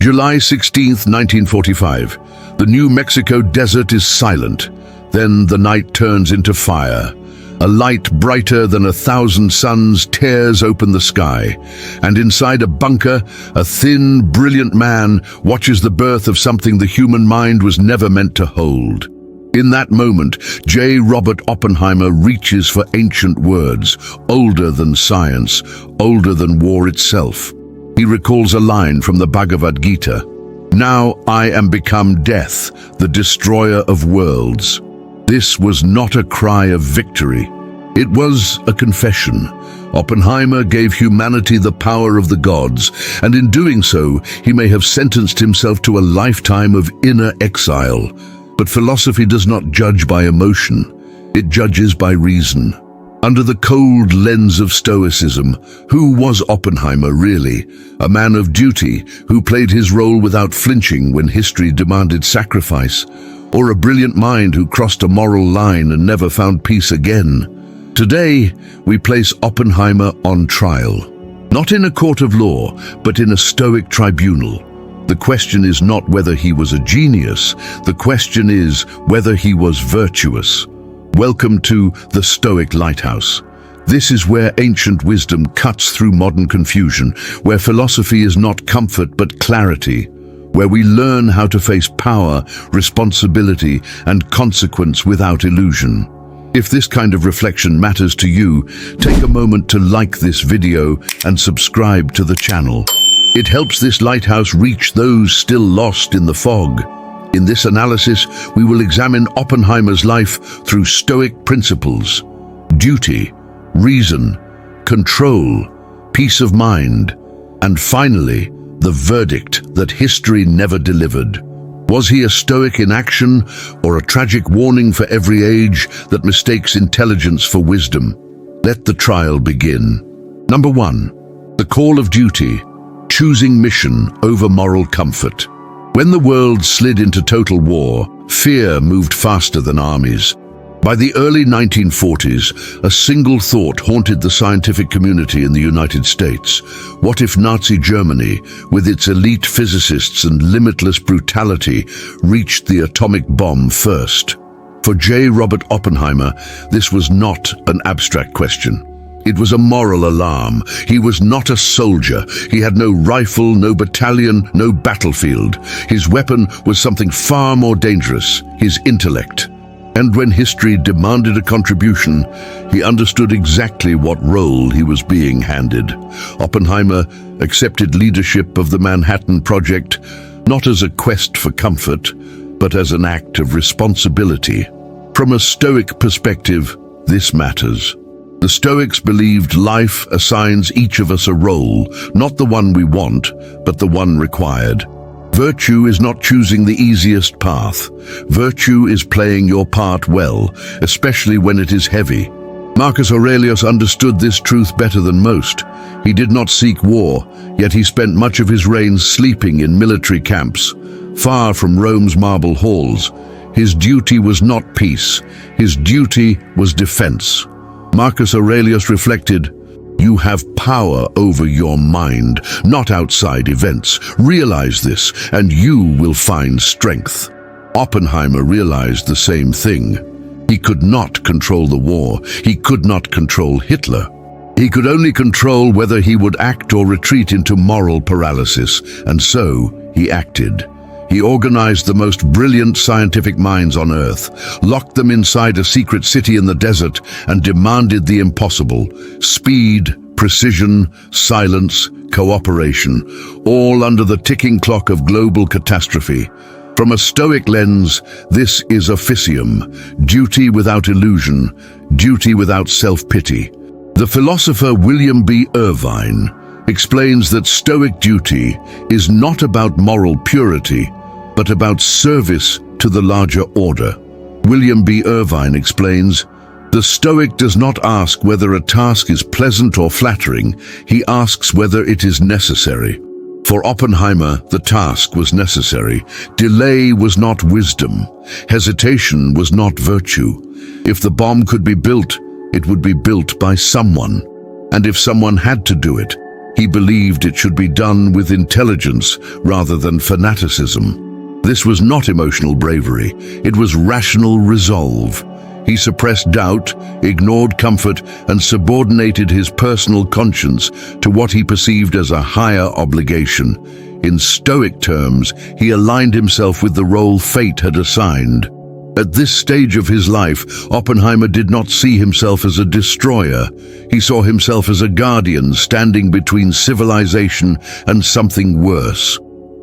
July 16, 1945. The New Mexico desert is silent. Then the night turns into fire. A light brighter than 1,000 suns tears open the sky, and inside a bunker, a thin, brilliant man watches the birth of something the human mind was never meant to hold. In that moment, J. Robert Oppenheimer reaches for ancient words, older than science, older than war itself. He recalls a line from the Bhagavad Gita, "Now I am become death, the destroyer of worlds." This was not a cry of victory. It was a confession. Oppenheimer gave humanity the power of the gods, and in doing so, he may have sentenced himself to a lifetime of inner exile. But philosophy does not judge by emotion. It judges by reason. Under the cold lens of Stoicism, who was Oppenheimer really? A man of duty who played his role without flinching when history demanded sacrifice? Or a brilliant mind who crossed a moral line and never found peace again? Today, we place Oppenheimer on trial. Not in a court of law, but in a Stoic tribunal. The question is not whether he was a genius. The question is whether he was virtuous. Welcome to the Stoic Lighthouse. This is where ancient wisdom cuts through modern confusion, where philosophy is not comfort but clarity, where we learn how to face power, responsibility, and consequence without illusion. If this kind of reflection matters to you, take a moment to like this video and subscribe to the channel. It helps this lighthouse reach those still lost in the fog. In this analysis, we will examine Oppenheimer's life through Stoic principles: duty, reason, control, peace of mind, and finally, the verdict that history never delivered. Was he a Stoic in action, or a tragic warning for every age that mistakes intelligence for wisdom? Let the trial begin. Number 1. The call of duty, choosing mission over moral comfort. When the world slid into total war, fear moved faster than armies. By the early 1940s, a single thought haunted the scientific community in the United States. What if Nazi Germany, with its elite physicists and limitless brutality, reached the atomic bomb first? For J. Robert Oppenheimer, this was not an abstract question. It was a moral alarm. He was not a soldier. He had no rifle, no battalion, no battlefield. His weapon was something far more dangerous, his intellect. And when history demanded a contribution, he understood exactly what role he was being handed. Oppenheimer accepted leadership of the Manhattan Project, not as a quest for comfort, but as an act of responsibility. From a Stoic perspective, this matters. The Stoics believed life assigns each of us a role, not the one we want, but the one required. Virtue is not choosing the easiest path. Virtue is playing your part well, especially when it is heavy. Marcus Aurelios understood this truth better than most. He did not seek war, yet he spent much of his reign sleeping in military camps, far from Rome's marble halls. His duty was not peace. His duty was defense. Marcus Aurelius reflected, "You have power over your mind, not outside events. Realize this, and you will find strength." Oppenheimer realized the same thing. He could not control the war. He could not control Hitler. He could only control whether he would act or retreat into moral paralysis, and so he acted. He organized the most brilliant scientific minds on Earth, locked them inside a secret city in the desert, and demanded the impossible: speed, precision, silence, cooperation, all under the ticking clock of global catastrophe. From a Stoic lens, this is officium, duty without illusion, duty without self-pity. The philosopher William B. Irvine explains that Stoic duty is not about moral purity, but about service to the larger order. William B. Irvine explains, "The Stoic does not ask whether a task is pleasant or flattering, he asks whether it is necessary." For Oppenheimer, the task was necessary. Delay was not wisdom. Hesitation was not virtue. If the bomb could be built, it would be built by someone. And if someone had to do it, He believed it should be done with intelligence rather than fanaticism. This was not emotional bravery, it was rational resolve. He suppressed doubt, ignored comfort, and subordinated his personal conscience to what he perceived as a higher obligation. In Stoic terms, he aligned himself with the role fate had assigned. At this stage of his life, Oppenheimer did not see himself as a destroyer. He saw himself as a guardian standing between civilization and something worse.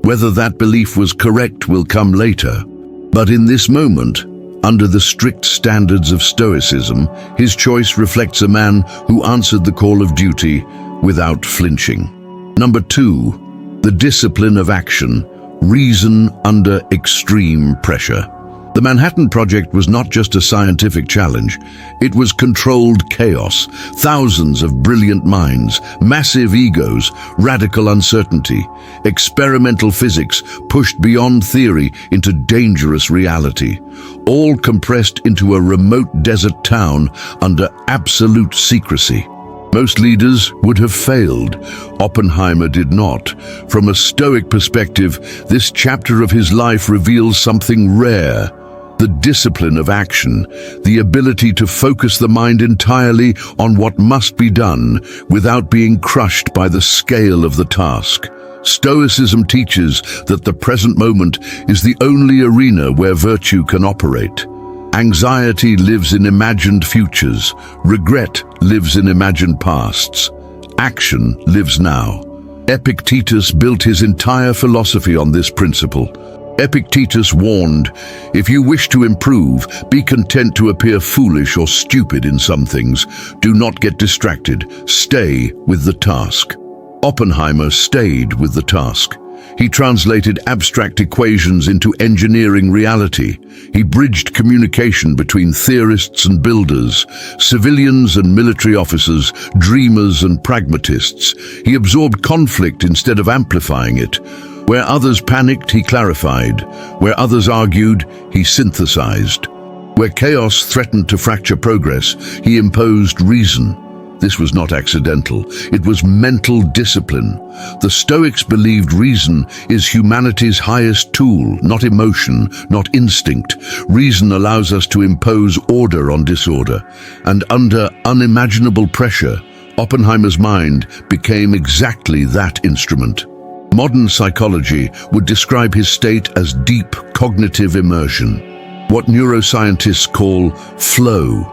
Whether that belief was correct will come later. But in this moment, under the strict standards of Stoicism, his choice reflects a man who answered the call of duty without flinching. Number 2, the discipline of action, reason under extreme pressure. The Manhattan Project was not just a scientific challenge, it was controlled chaos, thousands of brilliant minds, massive egos, radical uncertainty, experimental physics pushed beyond theory into dangerous reality, all compressed into a remote desert town under absolute secrecy. Most leaders would have failed. Oppenheimer did not. From a Stoic perspective, this chapter of his life reveals something rare. The discipline of action, the ability to focus the mind entirely on what must be done without being crushed by the scale of the task. Stoicism teaches that the present moment is the only arena where virtue can operate. Anxiety lives in imagined futures. Regret lives in imagined pasts. Action lives now. Epictetus built his entire philosophy on this principle. Epictetus warned, "If you wish to improve, be content to appear foolish or stupid in some things. Do not get distracted. Stay with the task." Oppenheimer stayed with the task. He translated abstract equations into engineering reality. He bridged communication between theorists and builders, civilians and military officers, dreamers and pragmatists. He absorbed conflict instead of amplifying it. Where others panicked, he clarified. Where others argued, he synthesized. Where chaos threatened to fracture progress, he imposed reason. This was not accidental. It was mental discipline. The Stoics believed reason is humanity's highest tool, not emotion, not instinct. Reason allows us to impose order on disorder. And under unimaginable pressure, Oppenheimer's mind became exactly that instrument. Modern psychology would describe his state as deep cognitive immersion, what neuroscientists call flow,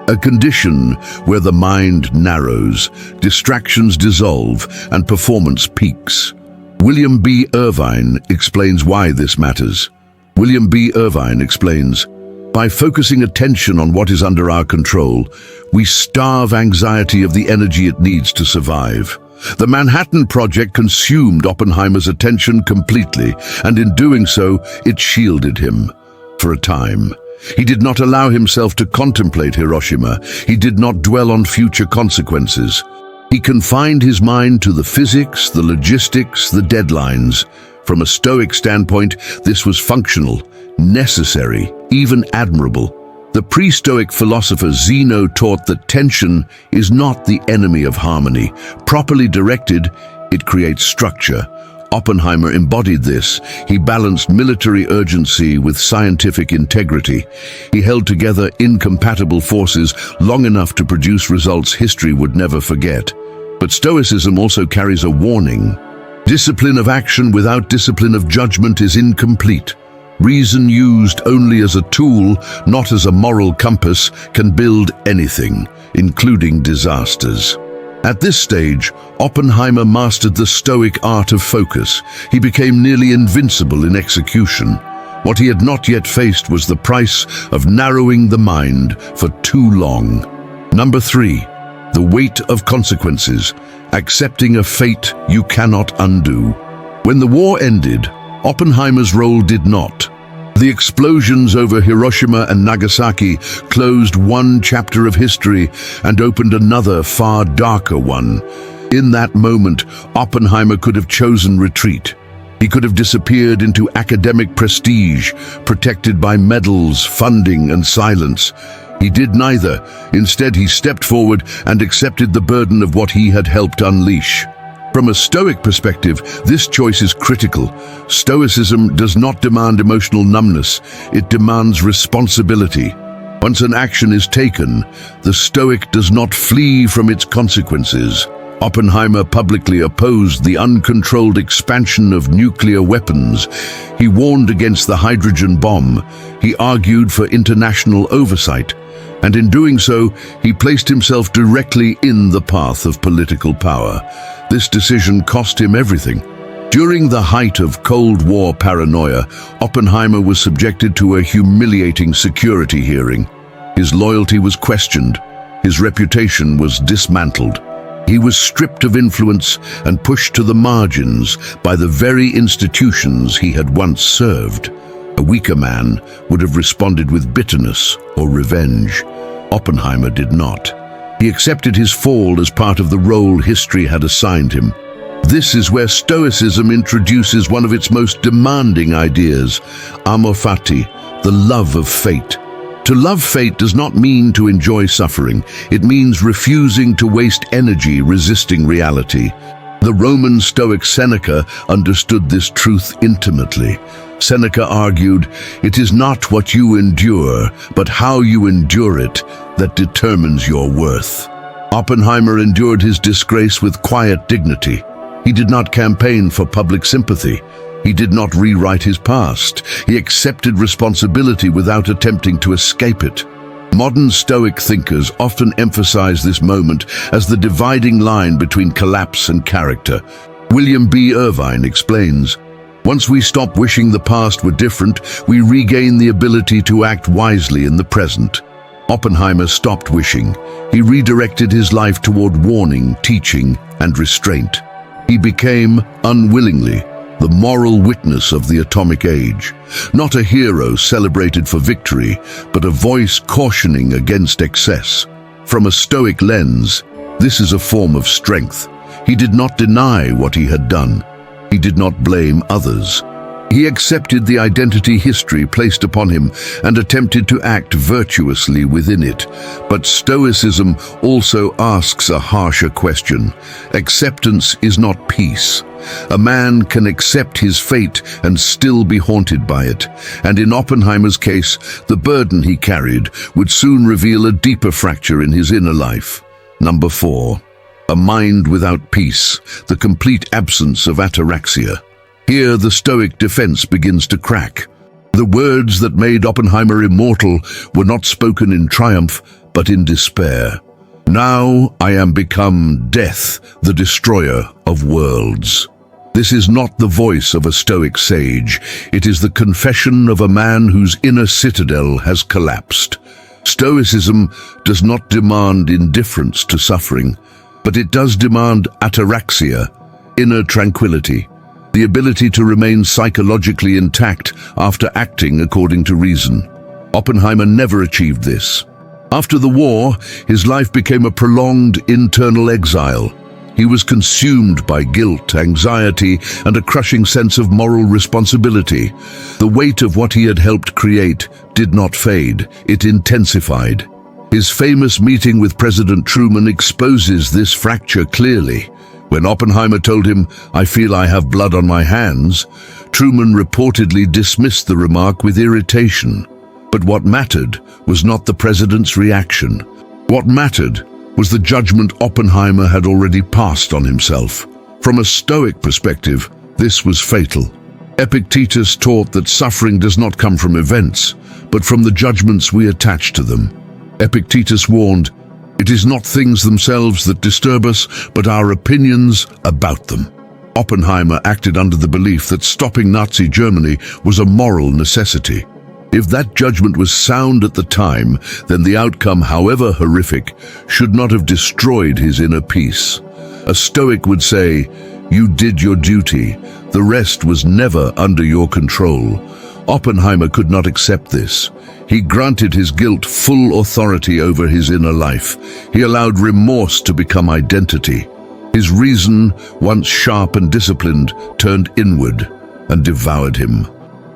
a condition where the mind narrows, distractions dissolve, and performance peaks. William B. Irvine explains why this matters. William B. Irvine explains, "By focusing attention on what is under our control, we starve anxiety of the energy it needs to survive." The Manhattan Project consumed Oppenheimer's attention completely, and in doing so, it shielded him. For a time, he did not allow himself to contemplate Hiroshima. He did not dwell on future consequences. He confined his mind to the physics, the logistics, the deadlines. From a Stoic standpoint, this was functional, necessary, even admirable. The pre-Stoic philosopher Zeno taught that tension is not the enemy of harmony. Properly directed, it creates structure. Oppenheimer embodied this. He balanced military urgency with scientific integrity. He held together incompatible forces long enough to produce results history would never forget. But Stoicism also carries a warning. Discipline of action without discipline of judgment is incomplete. Reason used only as a tool, not as a moral compass, can build anything, including disasters. At this stage, Oppenheimer mastered the Stoic art of focus. He became nearly invincible in execution. What he had not yet faced was the price of narrowing the mind for too long. Number 3, the weight of consequences, accepting a fate you cannot undo. When the war ended, Oppenheimer's role did not. The explosions over Hiroshima and Nagasaki closed one chapter of history and opened another far darker one. In that moment, Oppenheimer could have chosen retreat. He could have disappeared into academic prestige, protected by medals, funding, and silence. He did neither. Instead, he stepped forward and accepted the burden of what he had helped unleash. From a Stoic perspective, this choice is critical. Stoicism does not demand emotional numbness, it demands responsibility. Once an action is taken, the Stoic does not flee from its consequences. Oppenheimer publicly opposed the uncontrolled expansion of nuclear weapons. He warned against the hydrogen bomb. He argued for international oversight. And in doing so, he placed himself directly in the path of political power. This decision cost him everything. During the height of Cold War paranoia, Oppenheimer was subjected to a humiliating security hearing. His loyalty was questioned. His reputation was dismantled. He was stripped of influence and pushed to the margins by the very institutions he had once served. A weaker man would have responded with bitterness or revenge. Oppenheimer did not. He accepted his fall as part of the role history had assigned him. This is where Stoicism introduces one of its most demanding ideas, amor fati, the love of fate. To love fate does not mean to enjoy suffering. It means refusing to waste energy resisting reality. The Roman Stoic Seneca understood this truth intimately. Seneca argued, "It is not what you endure, but how you endure it that determines your worth." Oppenheimer endured his disgrace with quiet dignity. He did not campaign for public sympathy. He did not rewrite his past. He accepted responsibility without attempting to escape it. Modern Stoic thinkers often emphasize this moment as the dividing line between collapse and character. William B. Irvine explains, "Once we stop wishing the past were different, we regain the ability to act wisely in the present." Oppenheimer stopped wishing. He redirected his life toward warning, teaching, and restraint. He became, unwillingly, the moral witness of the atomic age. Not a hero celebrated for victory, but a voice cautioning against excess. From a Stoic lens, this is a form of strength. He did not deny what he had done. He did not blame others. He accepted the identity history placed upon him and attempted to act virtuously within it. But Stoicism also asks a harsher question. Acceptance is not peace. A man can accept his fate and still be haunted by it. And in Oppenheimer's case, the burden he carried would soon reveal a deeper fracture in his inner life. Number 4. A mind without peace, the complete absence of ataraxia. Here the Stoic defense begins to crack. The words that made Oppenheimer immortal were not spoken in triumph, but in despair. "Now I am become death, the destroyer of worlds." This is not the voice of a Stoic sage. It is the confession of a man whose inner citadel has collapsed. Stoicism does not demand indifference to suffering, but it does demand ataraxia, inner tranquility. The ability to remain psychologically intact after acting according to reason. Oppenheimer never achieved this. After the war, his life became a prolonged internal exile. He was consumed by guilt, anxiety, and a crushing sense of moral responsibility. The weight of what he had helped create did not fade, it intensified. His famous meeting with President Truman exposes this fracture clearly. When Oppenheimer told him, "I feel I have blood on my hands," Truman reportedly dismissed the remark with irritation. But what mattered was not the president's reaction. What mattered was the judgment Oppenheimer had already passed on himself. From a Stoic perspective, this was fatal. Epictetus taught that suffering does not come from events, but from the judgments we attach to them. Epictetus warned, "It is not things themselves that disturb us, but our opinions about them." Oppenheimer acted under the belief that stopping Nazi Germany was a moral necessity. If that judgment was sound at the time, then the outcome, however horrific, should not have destroyed his inner peace. A Stoic would say, "You did your duty. The rest was never under your control." Oppenheimer could not accept this. He granted his guilt full authority over his inner life. He allowed remorse to become identity. His reason, once sharp and disciplined, turned inward and devoured him.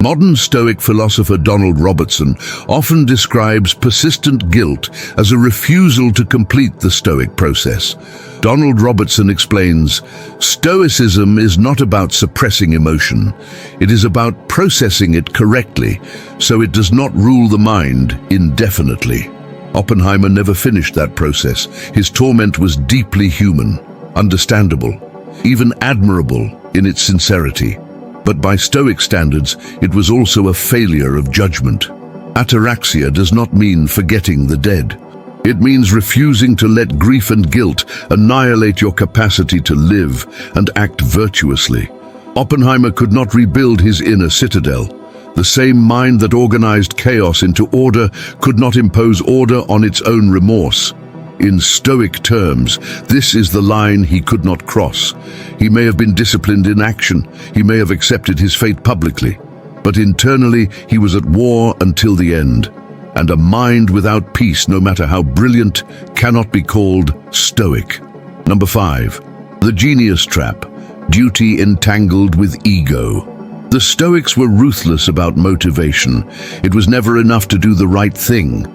Modern Stoic philosopher Donald Robertson often describes persistent guilt as a refusal to complete the Stoic process. Donald Robertson explains, "Stoicism is not about suppressing emotion. It is about processing it correctly, so it does not rule the mind indefinitely." Oppenheimer never finished that process. His torment was deeply human, understandable, even admirable in its sincerity. But by Stoic standards, it was also a failure of judgment. Ataraxia does not mean forgetting the dead. It means refusing to let grief and guilt annihilate your capacity to live and act virtuously. Oppenheimer could not rebuild his inner citadel. The same mind that organized chaos into order could not impose order on its own remorse. In Stoic terms, this is the line he could not cross. He may have been disciplined in action, he may have accepted his fate publicly, but internally he was at war until the end. And a mind without peace, no matter how brilliant, cannot be called Stoic. Number 5. The genius trap. Duty entangled with ego. The Stoics were ruthless about motivation. It was never enough to do the right thing.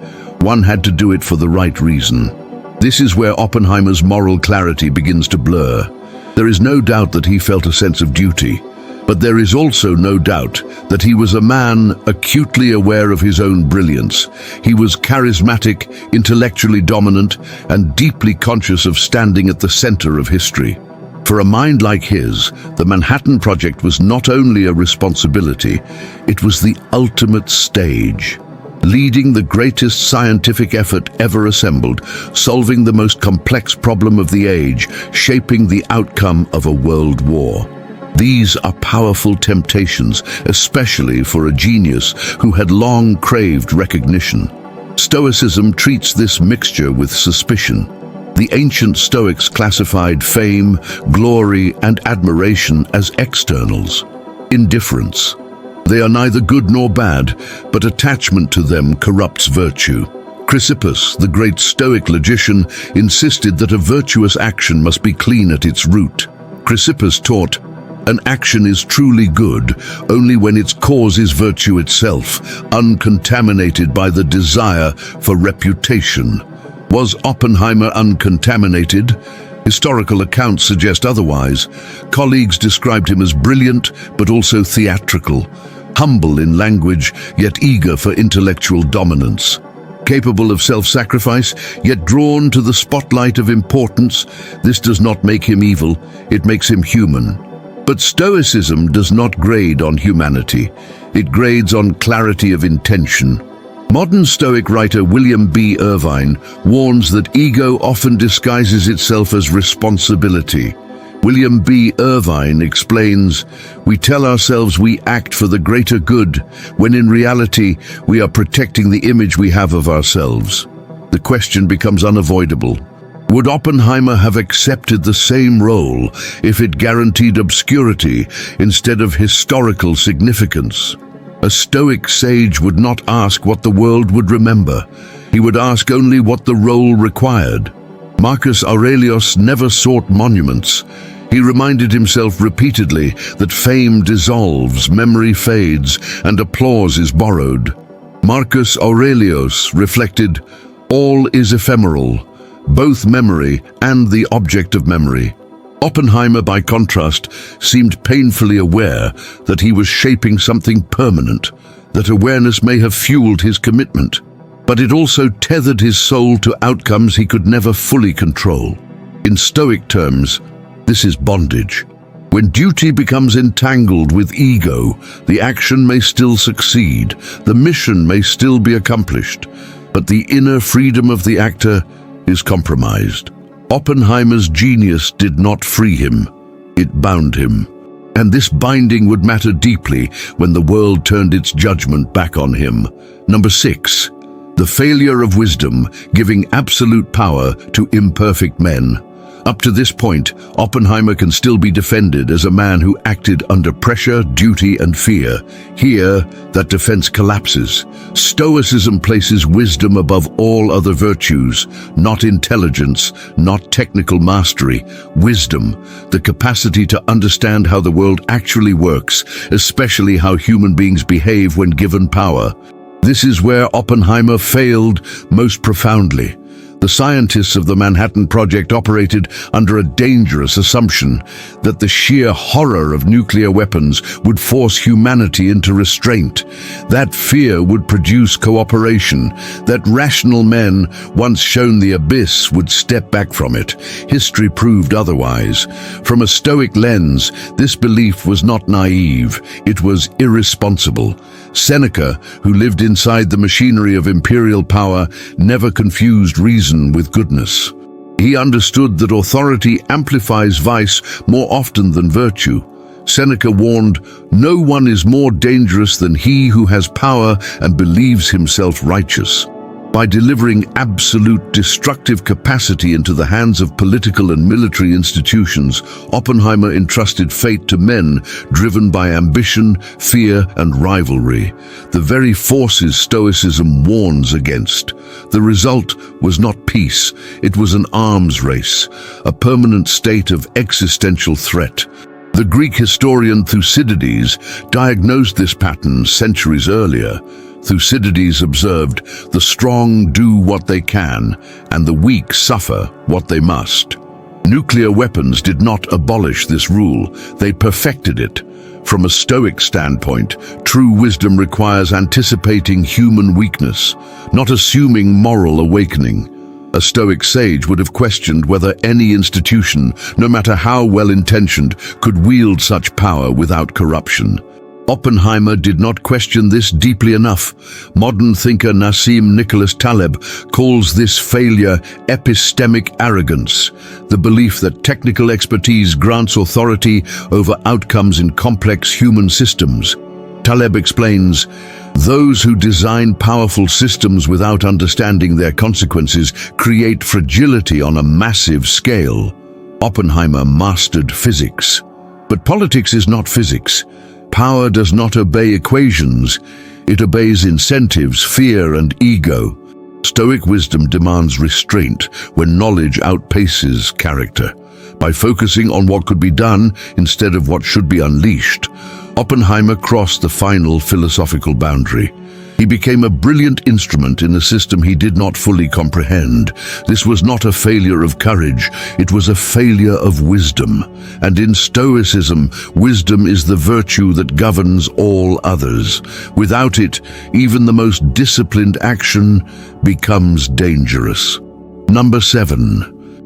One had to do it for the right reason. This is where Oppenheimer's moral clarity begins to blur. There is no doubt that he felt a sense of duty, but there is also no doubt that he was a man acutely aware of his own brilliance. He was charismatic, intellectually dominant, and deeply conscious of standing at the center of history. For a mind like his, the Manhattan Project was not only a responsibility, it was the ultimate stage. Leading the greatest scientific effort ever assembled, solving the most complex problem of the age, shaping the outcome of a world war. These are powerful temptations, especially for a genius who had long craved recognition. Stoicism treats this mixture with suspicion. The ancient Stoics classified fame, glory, and admiration as externals, indifference. They are neither good nor bad, but attachment to them corrupts virtue. Chrysippus, the great Stoic logician, insisted that a virtuous action must be clean at its root. Chrysippus taught, "An action is truly good only when its cause is virtue itself, uncontaminated by the desire for reputation." Was Oppenheimer uncontaminated? Historical accounts suggest otherwise. Colleagues described him as brilliant, but also theatrical, humble in language, yet eager for intellectual dominance. Capable of self-sacrifice, yet drawn to the spotlight of importance. This does not make him evil, it makes him human. But Stoicism does not grade on humanity. It grades on clarity of intention. Modern Stoic writer William B. Irvine warns that ego often disguises itself as responsibility. William B. Irvine explains, "We tell ourselves we act for the greater good, when in reality we are protecting the image we have of ourselves." The question becomes unavoidable. Would Oppenheimer have accepted the same role if it guaranteed obscurity instead of historical significance? A Stoic sage would not ask what the world would remember. He would ask only what the role required. Marcus Aurelios never sought monuments. He reminded himself repeatedly that fame dissolves, memory fades, and applause is borrowed. Marcus Aurelios reflected, "All is ephemeral, both memory and the object of memory." Oppenheimer, by contrast, seemed painfully aware that he was shaping something permanent. That awareness may have fueled his commitment, but it also tethered his soul to outcomes he could never fully control. In Stoic terms, this is bondage. When duty becomes entangled with ego, the action may still succeed, the mission may still be accomplished, but the inner freedom of the actor is compromised. Oppenheimer's genius did not free him, it bound him. And this binding would matter deeply when the world turned its judgment back on him. Number 6. The failure of wisdom, giving absolute power to imperfect men. Up to this point, Oppenheimer can still be defended as a man who acted under pressure, duty, and fear. Here, that defense collapses. Stoicism places wisdom above all other virtues, not intelligence, not technical mastery. Wisdom, the capacity to understand how the world actually works, especially how human beings behave when given power. This is where Oppenheimer failed most profoundly. The scientists of the Manhattan Project operated under a dangerous assumption that the sheer horror of nuclear weapons would force humanity into restraint. That fear would produce cooperation, that rational men, once shown the abyss, would step back from it. History proved otherwise. From a Stoic lens, this belief was not naive, it was irresponsible. Seneca, who lived inside the machinery of imperial power, never confused reason with goodness. He understood that authority amplifies vice more often than virtue. Seneca warned, "No one is more dangerous than he who has power and believes himself righteous." By delivering absolute destructive capacity into the hands of political and military institutions, Oppenheimer entrusted fate to men driven by ambition, fear, and rivalry, the very forces Stoicism warns against. The result was not peace, it was an arms race, a permanent state of existential threat. The Greek historian Thucydides diagnosed this pattern centuries earlier. Thucydides observed, "The strong do what they can, and the weak suffer what they must." Nuclear weapons did not abolish this rule, they perfected it. From a Stoic standpoint, true wisdom requires anticipating human weakness, not assuming moral awakening. A Stoic sage would have questioned whether any institution, no matter how well-intentioned, could wield such power without corruption. Oppenheimer did not question this deeply enough. Modern thinker Nassim Nicholas Taleb calls this failure epistemic arrogance, the belief that technical expertise grants authority over outcomes in complex human systems. Taleb explains, "Those who design powerful systems without understanding their consequences create fragility on a massive scale." Oppenheimer mastered physics. But politics is not physics. Power does not obey equations, it obeys incentives, fear, and ego. Stoic wisdom demands restraint when knowledge outpaces character. By focusing on what could be done instead of what should be unleashed, Oppenheimer crossed the final philosophical boundary. He became a brilliant instrument in a system he did not fully comprehend. This was not a failure of courage, it was a failure of wisdom. And in Stoicism, wisdom is the virtue that governs all others. Without it, even the most disciplined action becomes dangerous. Number 7.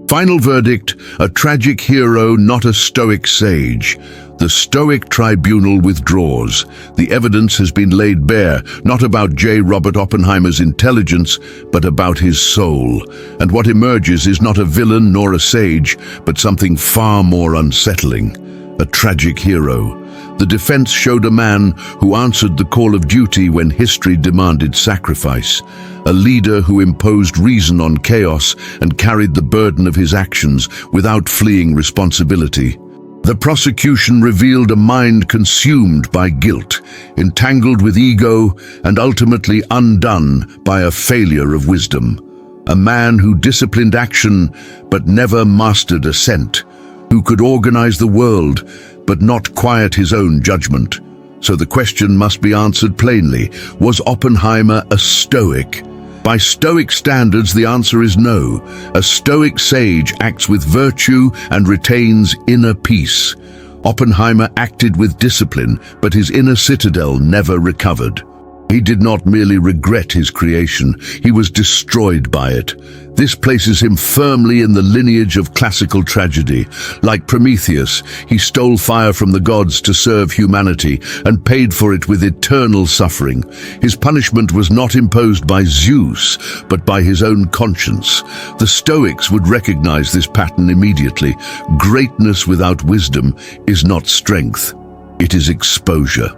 Final verdict, a tragic hero, not a Stoic sage. The Stoic tribunal withdraws. The evidence has been laid bare, not about J. Robert Oppenheimer's intelligence, but about his soul. And what emerges is not a villain nor a sage, but something far more unsettling. A tragic hero. The defense showed a man who answered the call of duty when history demanded sacrifice. A leader who imposed reason on chaos and carried the burden of his actions without fleeing responsibility. The prosecution revealed a mind consumed by guilt, entangled with ego, and ultimately undone by a failure of wisdom. A man who disciplined action but never mastered assent, who could organize the world but not quiet his own judgment. So the question must be answered plainly. Was Oppenheimer a Stoic? By Stoic standards, the answer is no. A Stoic sage acts with virtue and retains inner peace. Oppenheimer acted with discipline, but his inner citadel never recovered. He did not merely regret his creation, he was destroyed by it. This places him firmly in the lineage of classical tragedy. Like Prometheus, he stole fire from the gods to serve humanity and paid for it with eternal suffering. His punishment was not imposed by Zeus, but by his own conscience. The Stoics would recognize this pattern immediately. Greatness without wisdom is not strength, it is exposure.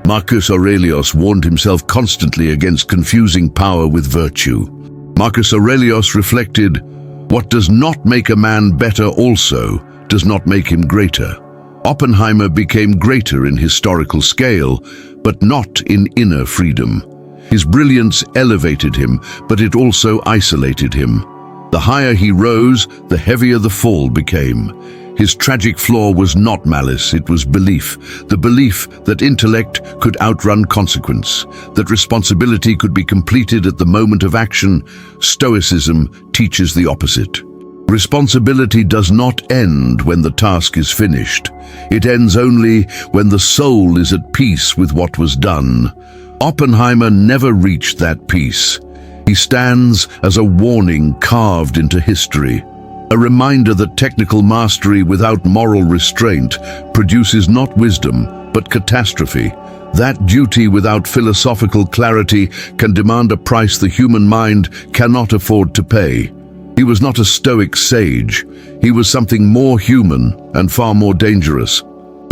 Marcus Aurelios warned himself constantly against confusing power with virtue. Marcus Aurelios reflected, What does not make a man better also does not make him greater. Oppenheimer became greater in historical scale, but not in inner freedom. His brilliance elevated him, but it also isolated him. The higher he rose, the heavier the fall became. His tragic flaw was not malice, it was belief. The belief that intellect could outrun consequence, that responsibility could be completed at the moment of action. Stoicism teaches the opposite. Responsibility does not end when the task is finished. It ends only when the soul is at peace with what was done. Oppenheimer never reached that peace. He stands as a warning carved into history, a reminder that technical mastery without moral restraint produces not wisdom, but catastrophe. That duty without philosophical clarity can demand a price the human mind cannot afford to pay. He was not a Stoic sage. He was something more human and far more dangerous.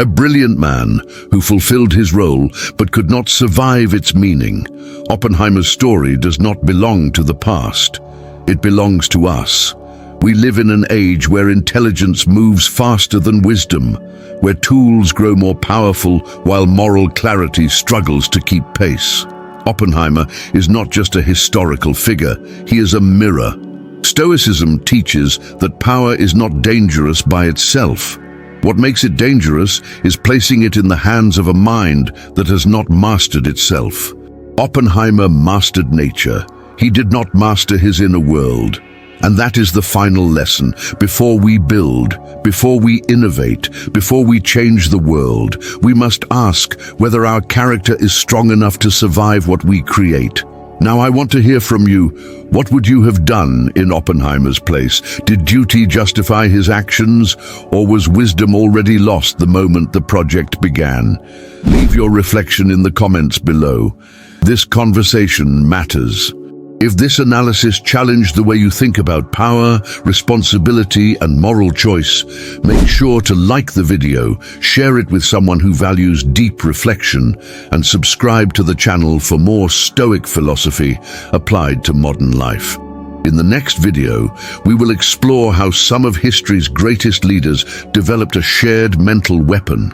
A brilliant man who fulfilled his role but could not survive its meaning. Oppenheimer's story does not belong to the past. It belongs to us. We live in an age where intelligence moves faster than wisdom, where tools grow more powerful while moral clarity struggles to keep pace. Oppenheimer is not just a historical figure, he is a mirror. Stoicism teaches that power is not dangerous by itself. What makes it dangerous is placing it in the hands of a mind that has not mastered itself. Oppenheimer mastered nature. He did not master his inner world. And that is the final lesson. Before we build, before we innovate, before we change the world, we must ask whether our character is strong enough to survive what we create. Now I want to hear from you. What would you have done in Oppenheimer's place? Did duty justify his actions, or was wisdom already lost the moment the project began? Leave your reflection in the comments below. This conversation matters. If this analysis challenged the way you think about power, responsibility, and moral choice, make sure to like the video, share it with someone who values deep reflection, and subscribe to the channel for more Stoic philosophy applied to modern life. In the next video, we will explore how some of history's greatest leaders developed a shared mental weapon,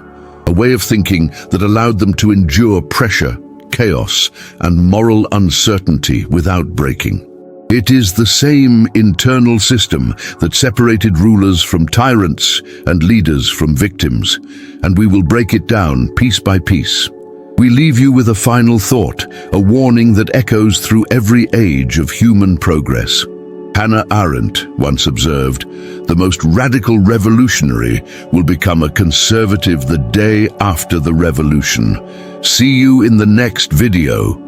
a way of thinking that allowed them to endure pressure, chaos, and moral uncertainty without breaking. It is the same internal system that separated rulers from tyrants and leaders from victims, and we will break it down piece by piece. We leave you with a final thought, a warning that echoes through every age of human progress. Hannah Arendt once observed, "The most radical revolutionary will become a conservative the day after the revolution." See you in the next video.